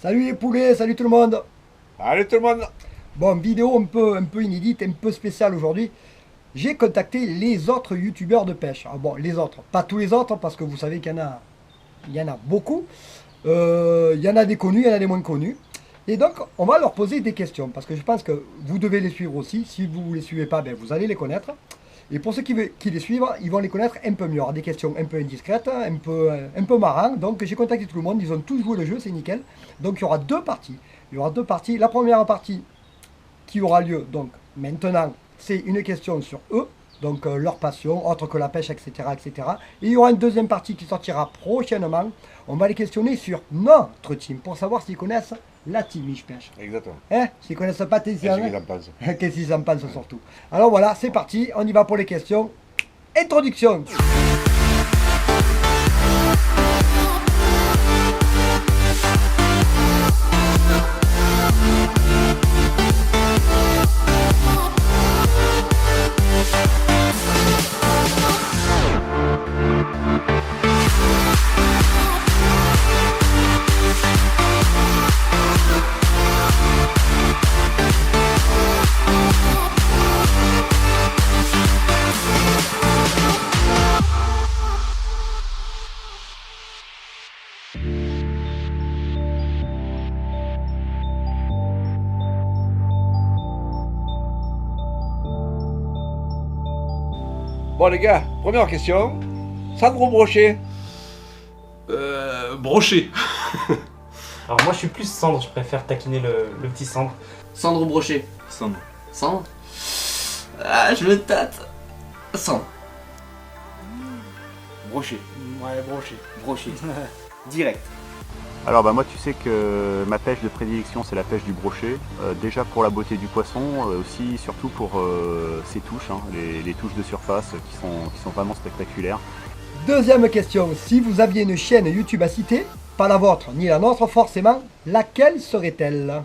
Salut les poulets, salut tout le monde. Allez tout le monde. Bon, vidéo un peu inédite, un peu spéciale aujourd'hui. J'ai contacté les autres youtubeurs de pêche. Ah bon, les autres, pas tous les autres, parce que vous savez qu'il y en a beaucoup. Il y en a des connus, il y en a des moins connus. Et donc, on va leur poser des questions, parce que je pense que vous devez les suivre aussi. Si vous ne les suivez pas, ben, vous allez les connaître. Et pour ceux qui les suivent, ils vont les connaître un peu mieux. Alors, des questions un peu indiscrètes, un peu marrantes. Donc, j'ai contacté tout le monde, ils ont tous joué le jeu, c'est nickel. Donc, il y aura deux parties. Il y aura deux parties. La première partie qui aura lieu, donc, maintenant, c'est une question sur eux. Donc, leur passion, autre que la pêche, etc., etc. Et il y aura une deuxième partie qui sortira prochainement. On va les questionner sur notre team, pour savoir s'ils connaissent la team Mich Pêche. Exactement. Hein? S'ils connaissent pas tes Et ce qu'ils en pensent. Qu'est-ce qu'ils en pensent surtout. Alors voilà, c'est parti, on y va pour les questions. Introduction. Bon les gars, première question. Sandro Brochet. Brochet. Alors moi je suis plus Cendre, je préfère taquiner le petit Cendre. Sandro Brochet. Sandro. Sandro. Ah, je me tâte. Sandro. Brochet. Ouais, broché. Brochet. Direct. Alors bah moi tu sais que ma pêche de prédilection c'est la pêche du brochet, déjà pour la beauté du poisson, aussi surtout pour ses touches, hein, les touches de surface qui sont vraiment spectaculaires. Deuxième question, si vous aviez une chaîne YouTube à citer, pas la vôtre ni la nôtre forcément, laquelle serait-elle?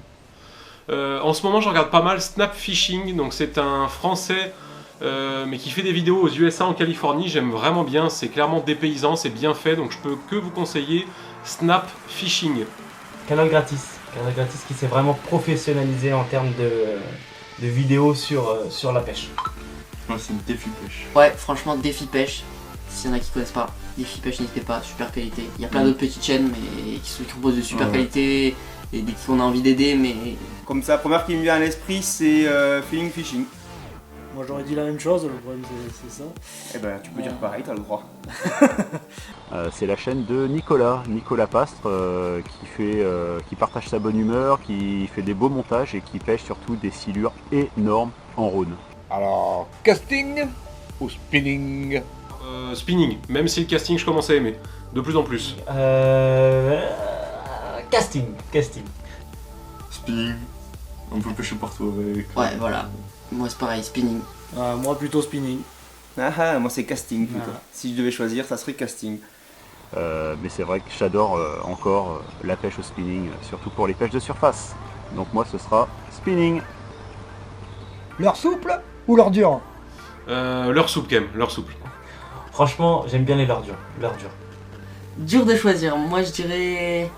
En ce moment, je regarde pas mal Snap Fishing, donc c'est un Français mais qui fait des vidéos aux USA en Californie. J'aime vraiment bien, c'est clairement dépaysant, c'est bien fait, donc je peux que vous conseiller Snap Fishing. Canal Gratis. Canal Gratis qui s'est vraiment professionnalisé en termes de vidéos sur la pêche. Moi, c'est une défi pêche. Ouais, franchement, Défi Pêche. S'il y en a qui connaissent pas, Défi Pêche, n'hésitez pas, super qualité. Il y a plein d'autres petites chaînes mais qui proposent de super qualité et des qu'on a envie d'aider, mais Comme ça, la première qui me vient à l'esprit, c'est Feeling Fishing. Moi j'aurais dit la même chose, le problème c'est ça. Eh ben, tu peux dire pareil, t'as le droit. C'est la chaîne de Nicolas Pastre, qui partage sa bonne humeur, qui fait des beaux montages et qui pêche surtout des silures énormes en Rhône. Alors, casting ou spinning? Spinning, même si le casting je commence à aimer, de plus en plus. Casting. Spinning, on peut pêcher partout avec. ouais, voilà. Moi c'est pareil, spinning. Moi plutôt spinning. Ah, moi c'est casting plutôt. Ah. Si je devais choisir, ça serait casting. Mais c'est vrai que j'adore encore la pêche au spinning, surtout pour les pêches de surface. Donc moi ce sera spinning. Leur souple ou leur dur? Leur soupe quand même, leur souple. Franchement, j'aime bien les leurres dures. Dur de choisir, moi je dirais.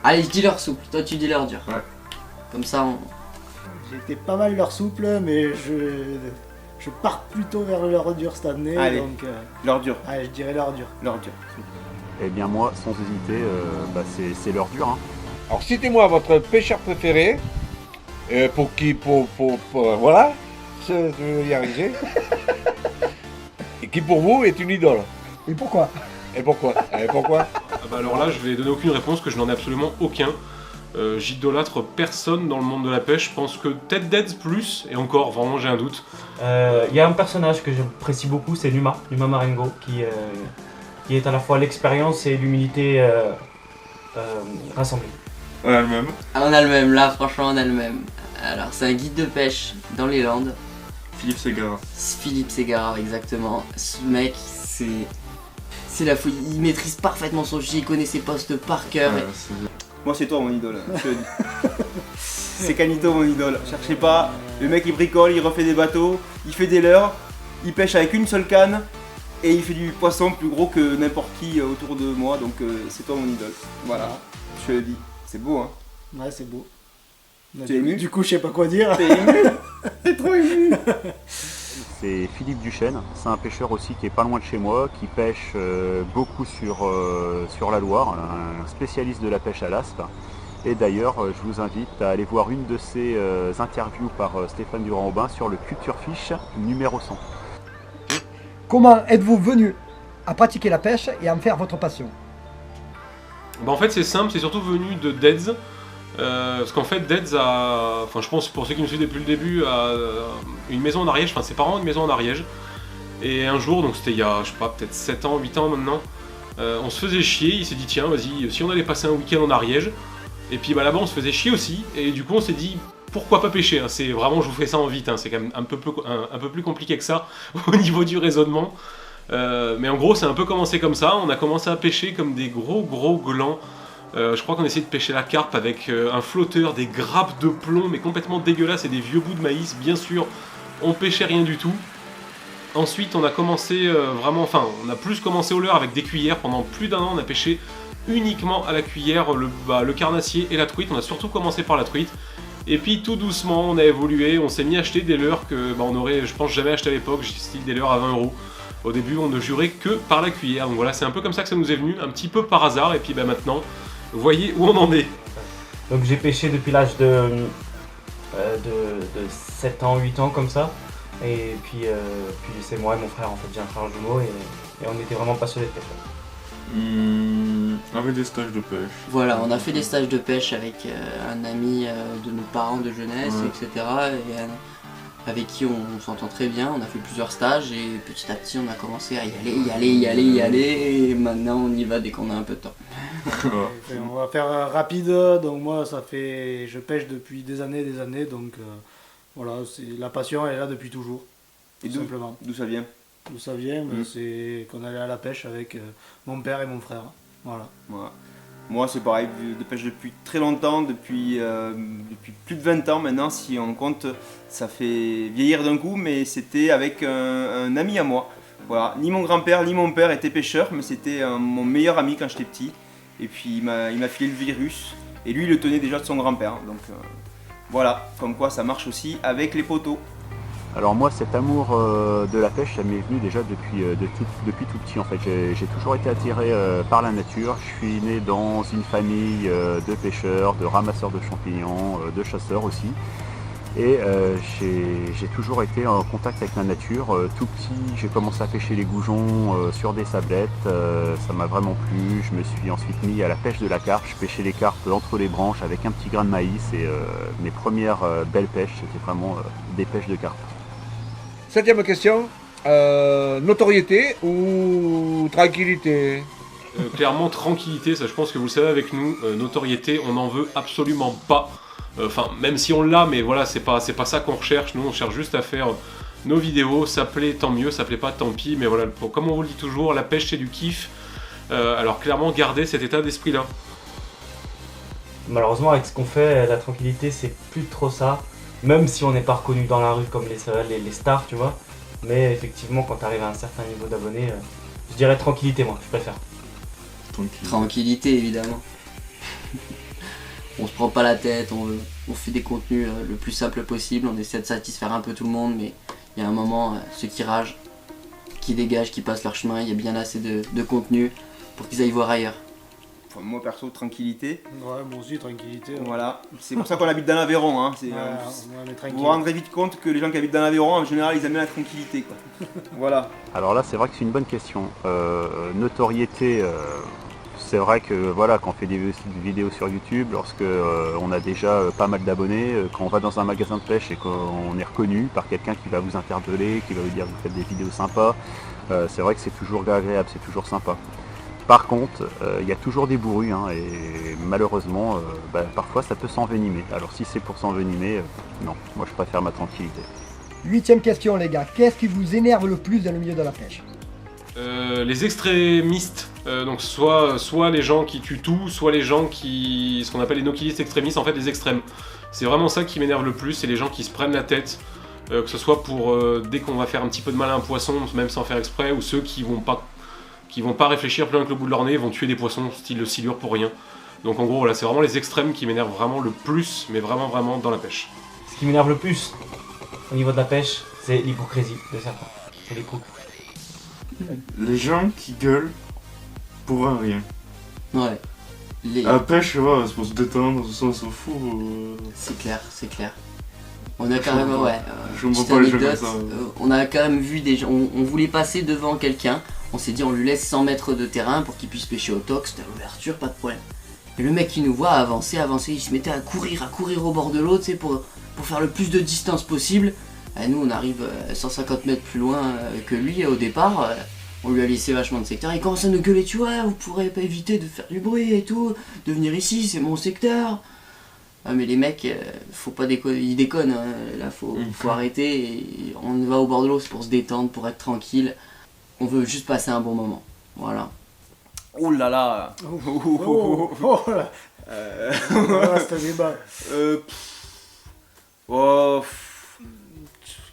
Allez, je dis leur souple, toi tu dis leur dur. Ouais. Comme ça on. J'étais pas mal leur souple, mais je pars plutôt vers leur dur cette année. Allez. Donc, L'heure dure. allez, je dirais leur dur. L'heure dure. Eh bien moi, sans hésiter, c'est l'heure dure. Hein. Alors citez-moi votre pêcheur préféré. Voilà, je vais y arriver. Et qui pour vous est une idole. Et pourquoi? Et pourquoi? Ah bah alors là, je vais donner aucune réponse, que je n'en ai absolument aucun. J'idolâtre personne dans le monde de la pêche, je pense que Ted Dead plus, et encore, vraiment j'ai un doute. Il y a un personnage que j'apprécie beaucoup, c'est Numa Marengo, qui est à la fois l'expérience et l'humilité rassemblées. On a le même. Ah, on a le même, là franchement on a le même. Alors c'est un guide de pêche dans les Landes. Philippe Segara. Philippe Ségara, exactement. Ce mec, c'est la folie. Il maîtrise parfaitement son sujet, il connaît ses postes par cœur. Moi c'est toi mon idole, je te le dis. C'est Canito mon idole. Cherchez pas, le mec il bricole, il refait des bateaux, il fait des leurres, il pêche avec une seule canne et il fait du poisson plus gros que n'importe qui autour de moi, donc c'est toi mon idole. Voilà, je te le dis. C'est beau hein. Ouais, c'est beau. T'es ému? Du coup, je sais pas quoi dire. T'es ému? T'es trop ému. C'est Philippe Duchesne, c'est un pêcheur aussi qui est pas loin de chez moi, qui pêche beaucoup sur la Loire, un spécialiste de la pêche à l'aspe. Et d'ailleurs, je vous invite à aller voir une de ses interviews par Stéphane Durand-Aubin sur le Culture Fish numéro 100. Comment êtes-vous venu à pratiquer la pêche et à en faire votre passion? Bah en fait c'est simple, c'est surtout venu de Deads. Parce qu'en fait Deads a, enfin je pense pour ceux qui me suivent depuis le début, a une maison en Ariège, enfin ses parents ont une maison en Ariège. Et un jour, donc c'était il y a je sais pas peut-être 7 ans, 8 ans maintenant, on se faisait chier, il s'est dit tiens vas-y si on allait passer un week-end en Ariège. Et puis bah là-bas on se faisait chier aussi, et du coup on s'est dit pourquoi pas pêcher, hein. C'est vraiment, je vous fais ça en vite, hein. C'est quand même un peu plus compliqué que ça au niveau du raisonnement. Mais en gros c'est un peu commencé comme ça, on a commencé à pêcher comme des gros glands. Je crois qu'on essayait de pêcher la carpe avec un flotteur, des grappes de plomb mais complètement dégueulasses et des vieux bouts de maïs, bien sûr on pêchait rien du tout. Ensuite on a commencé on a plus commencé au leurre avec des cuillères, pendant plus d'un an on a pêché uniquement à la cuillère le carnassier et la truite, on a surtout commencé par la truite. Et puis tout doucement on a évolué, on s'est mis à acheter des leurres que on aurait je pense jamais acheté à l'époque, style des leurres à 20 €. Au début on ne jurait que par la cuillère, donc voilà c'est un peu comme ça que ça nous est venu, un petit peu par hasard, et puis maintenant vous voyez où on en est. Donc j'ai pêché depuis l'âge de 7 ans, 8 ans comme ça. Et puis c'est moi et mon frère en fait, j'ai un frère jumeau et on était vraiment passionnés de pêche. Avec des stages de pêche. Voilà, on a fait des stages de pêche avec un ami de nos parents de jeunesse, etc. Et avec qui on s'entend très bien, on a fait plusieurs stages et petit à petit on a commencé à y aller et maintenant on y va dès qu'on a un peu de temps. On va faire rapide, donc moi je pêche depuis des années, donc voilà, la passion elle est là depuis toujours, et tout simplement. D'où ça vient? D'où ça vient, c'est qu'on allait à la pêche avec mon père et mon frère, voilà. Moi c'est pareil, de pêche depuis très longtemps, depuis plus de 20 ans maintenant si on compte, ça fait vieillir d'un coup, mais c'était avec un ami à moi. Voilà, ni mon grand-père ni mon père étaient pêcheurs, mais c'était mon meilleur ami quand j'étais petit. Et puis il m'a filé le virus, et lui il le tenait déjà de son grand-père, donc voilà, comme quoi ça marche aussi avec les poteaux. Alors moi cet amour de la pêche ça m'est venu déjà depuis tout petit en fait. J'ai toujours été attiré par la nature. Je suis né dans une famille de pêcheurs, de ramasseurs de champignons, de chasseurs aussi. Et j'ai toujours été en contact avec la nature. Tout petit j'ai commencé à pêcher les goujons sur des sablettes, ça m'a vraiment plu. Je me suis ensuite mis à la pêche de la carpe. Je pêchais les carpes entre les branches avec un petit grain de maïs et mes premières belles pêches c'était vraiment des pêches de carpe. 7e question, notoriété ou tranquillité? Clairement tranquillité, ça je pense que vous le savez avec nous, notoriété on n'en veut absolument pas. Enfin même si on l'a, mais voilà c'est pas ça qu'on recherche, nous on cherche juste à faire nos vidéos, ça plaît tant mieux, ça plaît pas tant pis, mais voilà, comme on vous le dit toujours, la pêche c'est du kiff, alors clairement gardez cet état d'esprit là. Malheureusement avec ce qu'on fait, la tranquillité c'est plus trop ça. Même si on n'est pas reconnu dans la rue comme les stars, tu vois. Mais effectivement, quand tu arrives à un certain niveau d'abonnés, je dirais tranquillité, moi, je préfère. Tranquillité, évidemment. On se prend pas la tête, on fait des contenus le plus simple possible, on essaie de satisfaire un peu tout le monde, mais il y a un moment, ceux qui ragent, qui dégagent, qui passent leur chemin, il y a bien assez de contenu pour qu'ils aillent voir ailleurs. Enfin, moi perso, tranquillité. Ouais, moi aussi, tranquillité. Voilà, c'est pour ça qu'on habite dans l'Aveyron. Hein. Vous vous rendrez vite compte que les gens qui habitent dans l'Aveyron, en général, ils aiment bien la tranquillité. Quoi. Voilà. Alors là, c'est vrai que c'est une bonne question. Notoriété, c'est vrai que voilà, quand on fait des vidéos sur YouTube, lorsque on a déjà pas mal d'abonnés, quand on va dans un magasin de pêche et qu'on est reconnu par quelqu'un qui va vous interpeller, qui va vous dire que vous faites des vidéos sympas, c'est vrai que c'est toujours agréable, c'est toujours sympa. Par contre, il y a toujours des bourrus hein, et malheureusement, parfois ça peut s'envenimer. Alors si c'est pour s'envenimer, non, moi je préfère ma tranquillité. 8e question les gars, qu'est-ce qui vous énerve le plus dans le milieu de la pêche? Les extrémistes, donc soit les gens qui tuent tout, soit les gens ce qu'on appelle les no-killistes extrémistes, en fait les extrêmes. C'est vraiment ça qui m'énerve le plus, c'est les gens qui se prennent la tête, que ce soit pour dès qu'on va faire un petit peu de mal à un poisson, même sans faire exprès, ou ceux qui vont pas réfléchir plus loin que le bout de leur nez, vont tuer des poissons style le silure pour rien. Donc en gros, voilà, c'est vraiment les extrêmes qui m'énervent vraiment le plus, mais vraiment, vraiment dans la pêche. Ce qui m'énerve le plus au niveau de la pêche, c'est l'hypocrisie de certains. C'est les coups. Les gens qui gueulent pour un rien. Ouais. À la pêche, ouais, c'est pour se détendre, ça on s'en fout. C'est clair, c'est clair. On a quand même, ouais. Je comprends petite pas les gens anecdote, comme ça. on a quand même vu des gens. On voulait passer devant quelqu'un. On s'est dit, on lui laisse 100 mètres de terrain pour qu'il puisse pêcher au toc. C'était à l'ouverture, pas de problème. Et le mec qui nous voit avancer, il se mettait à courir au bord de l'eau, tu sais, pour faire le plus de distance possible. Et nous, on arrive 150 mètres plus loin que lui au départ. On lui a laissé vachement de secteur. Il commence à nous gueuler, tu vois, vous pourrez pas éviter de faire du bruit et tout, de venir ici, c'est mon secteur. Ah, mais les mecs, faut pas déconner, ils déconnent, hein. Là faut arrêter. Et on va au bord de l'eau, c'est pour se détendre, pour être tranquille. On veut juste passer un bon moment. Voilà. Oh là là. Oh là. Voilà, c'est un débat.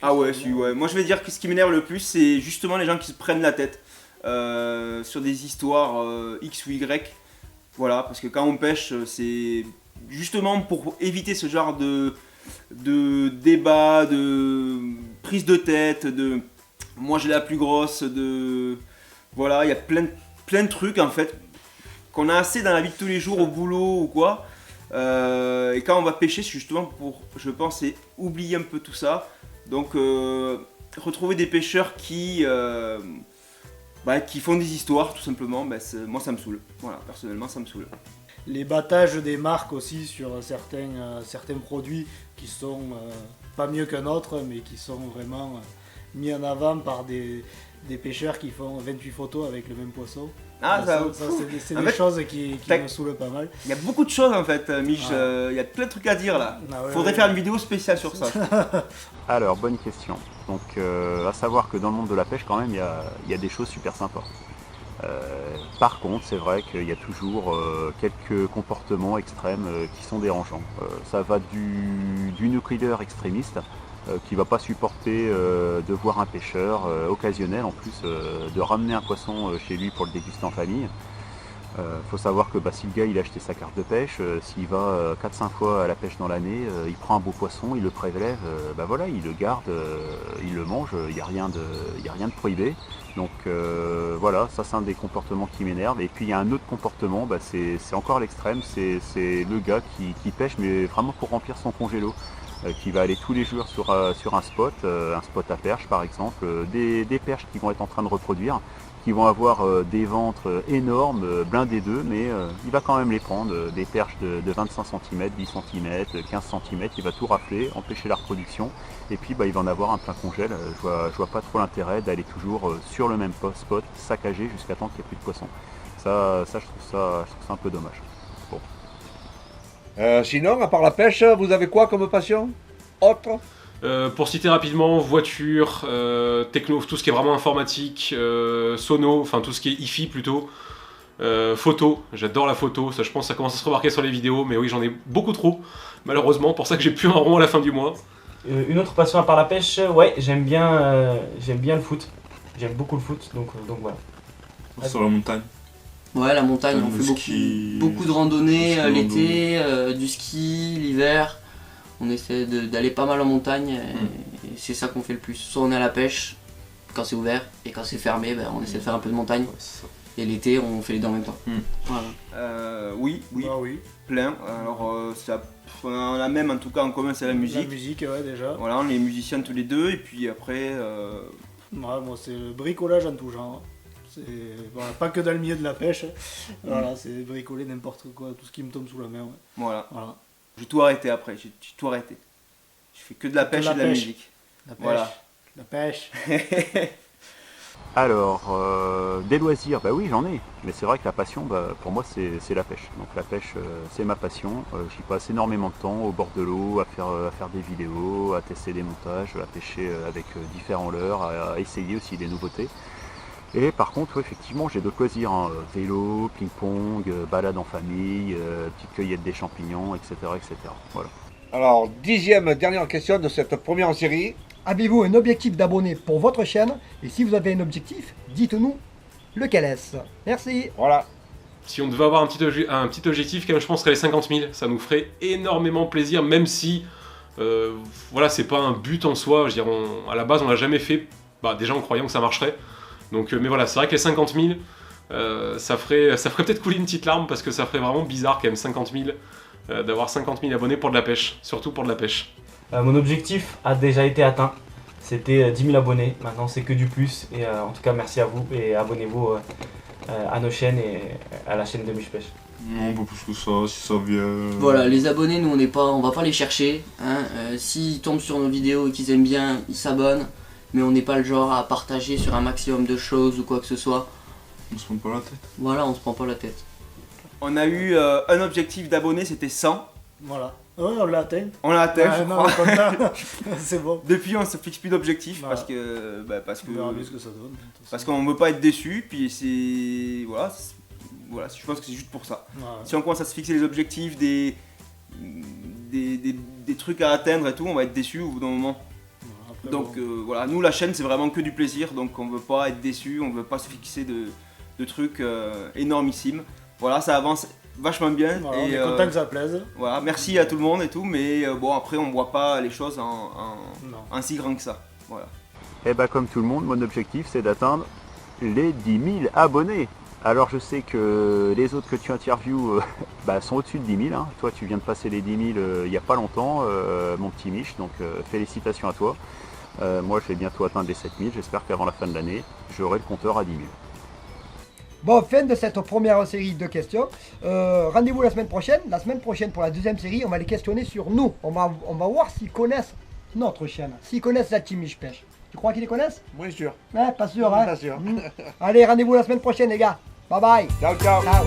Ah ouais, ouais. Moi je vais dire que ce qui m'énerve le plus, c'est justement les gens qui se prennent la tête sur des histoires X ou Y. Voilà, parce que quand on pêche, c'est justement pour éviter ce genre de débat, de prise de tête, de moi j'ai la plus grosse, de voilà, il y a plein de trucs en fait qu'on a assez dans la vie de tous les jours au boulot ou quoi. Et quand on va pêcher, c'est justement pour, je pense, oublier un peu tout ça. Donc retrouver des pêcheurs qui font des histoires tout simplement, moi ça me saoule. Voilà, personnellement ça me saoule. Les battages des marques aussi sur certains produits qui sont pas mieux qu'un autre, mais qui sont vraiment mis en avant par des pêcheurs qui font 28 photos avec le même poisson. Ah, c'est des choses qui me saoulent pas mal. Il y a beaucoup de choses en fait, Mich, il y a plein de trucs à dire là. Faudrait faire une vidéo spéciale sur ça. Alors, bonne question. Donc, à savoir que dans le monde de la pêche, quand même, il y a des choses super sympas. Par contre, c'est vrai qu'il y a toujours quelques comportements extrêmes qui sont dérangeants. Ça va du no-critter extrémiste qui va pas supporter de voir un pêcheur occasionnel en plus de ramener un poisson chez lui pour le déguster en famille. Faut savoir que si le gars il a acheté sa carte de pêche, s'il va 4-5 fois à la pêche dans l'année, il prend un beau poisson, il le prélève, voilà, il le garde, il le mange, il n'y a rien de prohibé. Donc voilà, ça c'est un des comportements qui m'énerve. Et puis il y a un autre comportement, c'est encore à l'extrême, c'est le gars qui pêche mais vraiment pour remplir son congélo. Qui va aller tous les jours sur un spot à perche par exemple, des perches qui vont être en train de reproduire, qui vont avoir des ventres énormes, blindés d'œufs, mais il va quand même les prendre, des perches de 25 cm, 10 cm, 15 cm, il va tout rafler, empêcher la reproduction, et puis il va en avoir un plein congèle. Je vois pas trop l'intérêt d'aller toujours sur le même spot, saccagé jusqu'à temps qu'il n'y ait plus de poissons. Ça, je trouve ça un peu dommage. Bon. Sinon, à part la pêche, vous avez quoi comme passion autre? Pour citer rapidement, voiture, techno, tout ce qui est vraiment informatique, sono, enfin tout ce qui est hi-fi plutôt, photo, j'adore la photo, ça je pense ça commence à se remarquer sur les vidéos, mais oui j'en ai beaucoup trop, malheureusement, pour ça que j'ai plus un rond à la fin du mois. Une autre passion à part la pêche, ouais, j'aime bien le foot, j'aime beaucoup le foot, donc voilà. Sur la montagne. Ouais, la montagne, on fait ski, beaucoup de randonnées l'été, du ski l'hiver. On essaie d'aller pas mal en montagne et c'est ça qu'on fait le plus. Soit on est à la pêche quand c'est ouvert et quand c'est fermé, on essaie de faire un peu de montagne. Et l'été, on fait les deux en même temps. Voilà. Oui, oui. Plein. Alors, on a même en tout cas en commun, c'est la musique. La musique, ouais, déjà. Voilà, on est musiciens tous les deux et puis après. Ouais, moi, c'est le bricolage en tout genre. Voilà, pas que dans le milieu de la pêche. Voilà, c'est bricoler n'importe quoi, tout ce qui me tombe sous la main. Ouais. Voilà. J'ai tout arrêté après, j'ai tout arrêté. Je fais que de la pêche et de la musique. La pêche. Voilà. La pêche. Alors, des loisirs, oui j'en ai, mais c'est vrai que la passion, pour moi c'est la pêche. Donc la pêche c'est ma passion, j'y passe énormément de temps au bord de l'eau, à faire des vidéos, à tester des montages, à pêcher avec différents leurres, à essayer aussi des nouveautés. Et par contre, effectivement, j'ai d'autres loisirs, vélo, ping-pong, balade en famille, petite cueillette des champignons, etc. etc. Voilà. Alors, 10e, dernière question de cette première série. Avez-vous un objectif d'abonnés pour votre chaîne? Et si vous avez un objectif, dites-nous lequel est-ce. Merci. Voilà. si on devait avoir un petit objectif, quand même, je pense que les 50 000, ça nous ferait énormément plaisir, même si, voilà, c'est pas un but en soi. Je veux dire, à la base, on l'a jamais fait, déjà en croyant que ça marcherait. Donc, mais voilà, c'est vrai que les 50 000, ça ferait peut-être couler une petite larme, parce que ça ferait vraiment bizarre quand même, 50 000, d'avoir 50 000 abonnés pour de la pêche, surtout pour de la pêche. Mon objectif a déjà été atteint. C'était 10 000 abonnés. Maintenant, c'est que du plus. Et en tout cas, merci à vous et abonnez-vous à nos chaînes et à la chaîne de Mich Pêche. Non, pas plus que ça, si ça vient. Voilà, les abonnés, nous on va pas les chercher. Hein. S'ils tombent sur nos vidéos et qu'ils aiment bien, ils s'abonnent. Mais on n'est pas le genre à partager sur un maximum de choses ou quoi que ce soit. On se prend pas la tête. Voilà, on se prend pas la tête. On a eu un objectif d'abonnés, c'était 100. Voilà. Ouais, on l'a atteint. On l'a atteint, je non, crois. content. C'est bon. Depuis, on se fixe plus d'objectifs Voilà. parce que On verra bien ce que ça donne. parce qu'on veut pas être déçu. Puis c'est voilà, je pense que c'est juste pour ça. Voilà. Si on commence à se fixer les objectifs des trucs à atteindre et tout, on va être déçu au bout d'un moment. Après, Donc bon. voilà, nous la chaîne c'est vraiment que du plaisir, donc on veut pas être déçu, on veut pas se fixer de trucs énormissimes. Voilà, ça avance vachement bien. Voilà, et on est content que ça plaise. voilà, merci à tout le monde et tout, mais bon après on voit pas les choses Non. en si grand que ça. Voilà. Et bah comme tout le monde, mon objectif c'est d'atteindre les 10 000 abonnés. Alors je sais que les autres que tu interviews sont au-dessus de 10 000. Hein. Toi tu viens de passer les 10 000 il n'y a pas longtemps, mon petit Mich, donc félicitations à toi. Moi je vais bientôt atteindre les 7 000, j'espère qu'avant la fin de l'année, j'aurai le compteur à 10 000. Bon, fin de cette première série de questions. Rendez-vous la semaine prochaine. La semaine prochaine, pour la deuxième série, on va les questionner sur nous. On va voir s'ils connaissent notre chaîne, s'ils connaissent la team Mich Pêche. Tu crois qu'ils les connaissent? Moins sûr. Ouais, pas sûr, hein? Pas sûr. Allez, rendez-vous la semaine prochaine, les gars. Bye bye. Ciao, ciao. Ciao.